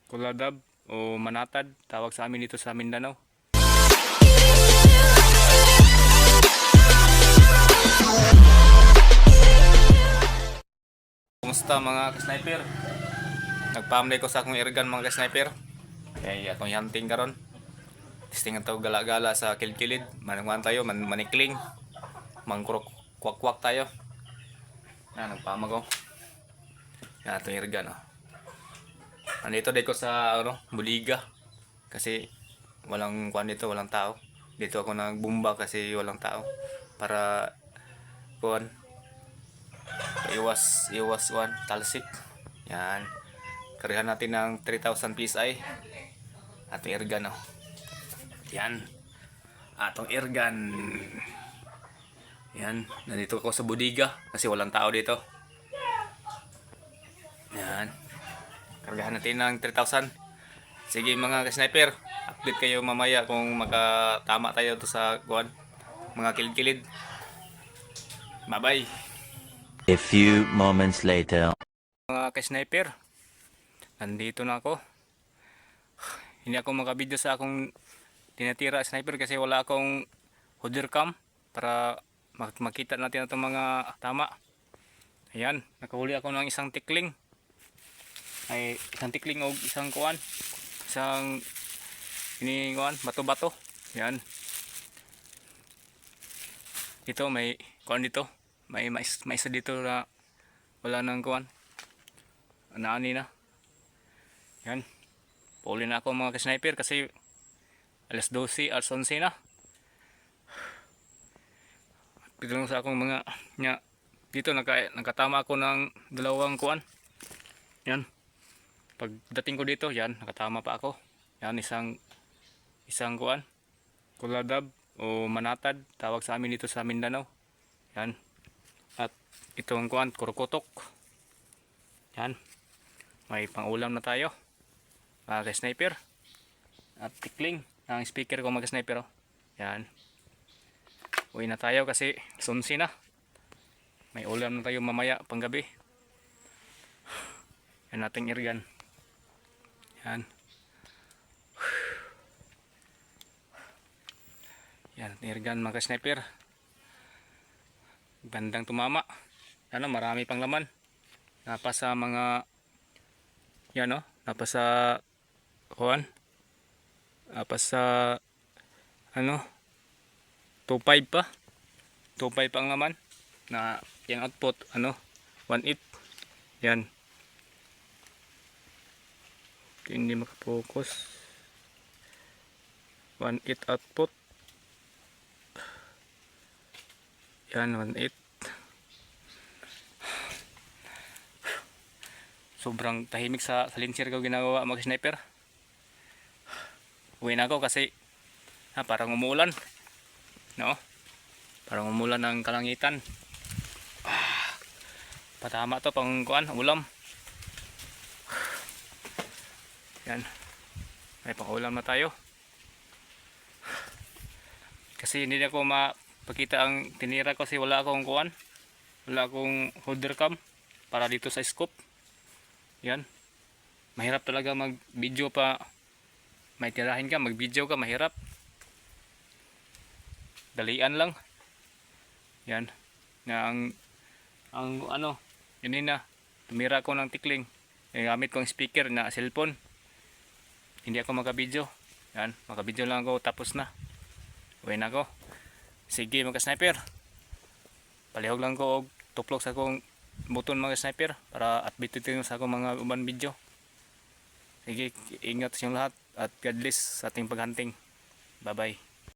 Kuladab o Manatad, tawag sa amin dito sa Mindanao. Kumusta mga ka-sniper? Nagpamlay ko sa akong airgun mga ka-sniper. Kaya akong hunting karon. Testing tayo gala-gala sa kilid-kilid. Manangwan tayo, manikling. Mangkurok kwak-kwak tayo. Nagpamag ko. Yan itong airgun. Nandito dito sa Buliga. Kasi walang kuan dito, walang tao. Dito ako nagbumba kasi walang tao. Para kuan iwas kuan talsik. Yan. Karihan natin ng 3,000 PSI. Atong airgun Yan. Atong airgun. Yan. Nandito ako sa Buliga kasi walang tao dito. Yan. Kargahan natin ng 3,000. Sige mga ka-sniper, update kayo mamaya kung makatama tayo to sa kuan, mga kilid-kilid. Bye-bye. A few moments later. Mga ka-sniper, nandito na ako. Hindi ako makabidyo sa akong tinatira sniper kasi wala akong holder cam para makita natin itong mga tama. Ayan, nakahuli ako ng isang tikling. Ay, isang tikling o isang kuan. Isang kuan, bato-bato. Yan. Ito may kuan dito. May isa dito na wala nang kuan. Anaani na. Yan. Pauli na ako mga ka-sniper kasi alas 12, alas 11 na. Pidulong sa akong mga dito nakatama ako ng dalawang kuan. Yan. Pagdating ko dito, yan, nakatama pa ako. Yan, isang kuan, kuladab o Manatad, tawag sa amin dito sa Mindanao. Yan. At itong kuan, kurukotok. Yan. May pangulam na tayo. Mga sniper. At tikling ang speaker ko mga sniper. Yan. Uwi na tayo kasi sunsi na. May ulam na tayo mamaya panggabi. Yan nating airgun. Yan. Yan, airgun mga sniper. Bandang tumama. Marami pang laman. Napasa mga yan napasa kuan. Napasa 2.5 pa. 2.5 pa ang laman. Na yung output 1.8. Yan. Hindi makapokus. 1.8 output. Yan, 1.8. Sobrang tahimik sa silencer ko ginagawa mga sniper. Uwi na ako kasi parang umuulan. Parang umuulan ng kalangitan. Patama to pang kuan, ulam. Yan. May pangulam na tayo. Kasi hindi ako mapakita ang tinira ko kasi wala akong kuan. Wala akong holder cam para dito sa scope. Yan. Mahirap talaga mag-video pa. May tirahin ka, mag-video ka, mahirap. Dalian lang. Yan. Na yun na. Tumira ko ng tikling. Gamit ko ang speaker na cellphone. Hindi ako makabidyo. Yan, makabidyo lang ako tapos na. Uwi na ako. Sige mga sniper. Palihog lang ko og tuplok sa akong button mga sniper para update din sa akong mga uban video. Sige, ingat sa lahat at God bless sa ating paghunting. Bye bye.